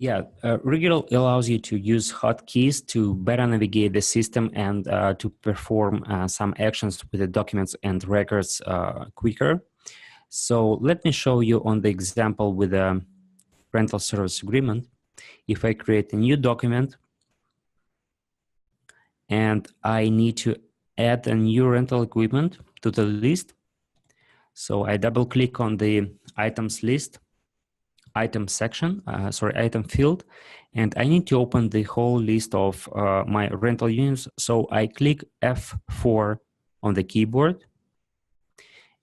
RigER allows you to use hotkeys to better navigate the system and to perform some actions with the documents and records quicker. So let me show you on the example with a rental service agreement. If I create a new document and I need to add a new rental equipment to the list, so I double click on the items list, item section, item field, and I need to open the whole list of my rental units. So I click F4 on the keyboard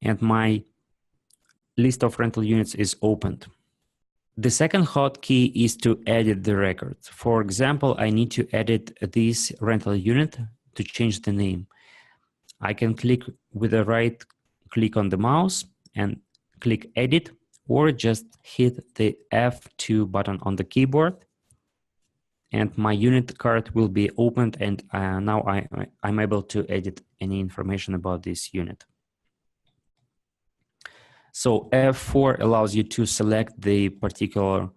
and my list of rental units is opened. The second hotkey is to edit the record. For example, I need to edit this rental unit to change the name. I can click with the right click on the mouse and click edit, or just hit the F2 button on the keyboard and my unit card will be opened, and now I'm able to edit any information about this unit. So F4 allows you to select the particular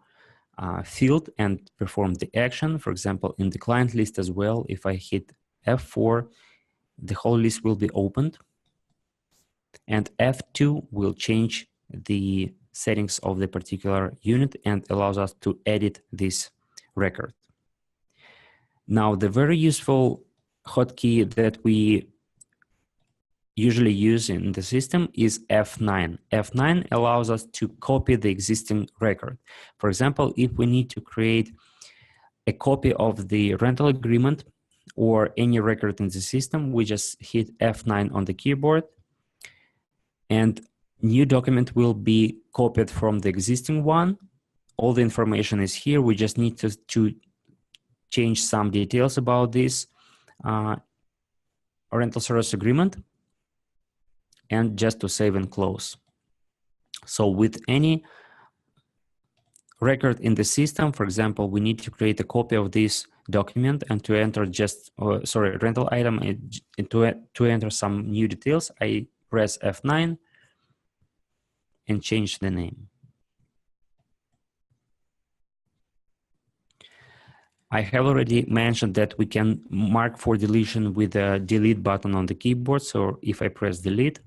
field and perform the action. For example, in the client list as well, if I hit F4, the whole list will be opened, and F2 will change the settings of the particular unit and allows us to edit this record. Now, the very useful hotkey that we usually use in the system is F9. F9 allows us to copy the existing record. For example, if we need to create a copy of the rental agreement or any record in the system, we just hit F9 on the keyboard and new document will be copied from the existing one. All the information is here. We just need to change some details about this rental service agreement and just to save and close. So with any record in the system, for example, we need to create a copy of this document and to enter rental item, and to enter some new details, I press F9 and change the name. I have already mentioned that we can mark for deletion with the delete button on the keyboard. So if I press delete,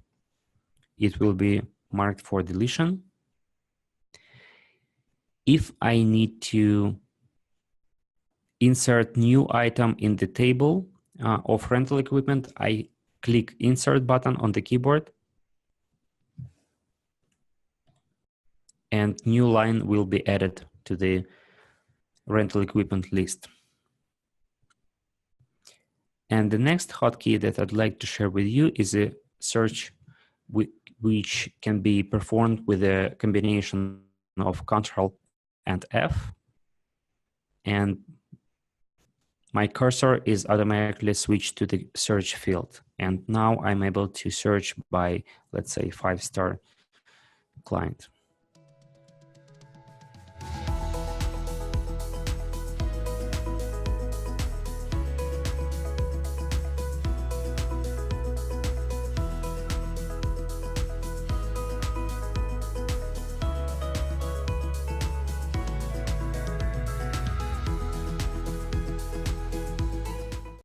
it will be marked for deletion. If I need to insert new item in the table of rental equipment, I click insert button on the keyboard and new line will be added to the rental equipment list. And the next hotkey that I'd like to share with you is a search which can be performed with a combination of Ctrl and F. And my cursor is automatically switched to the search field. And now I'm able to search by, let's say, 5-star client.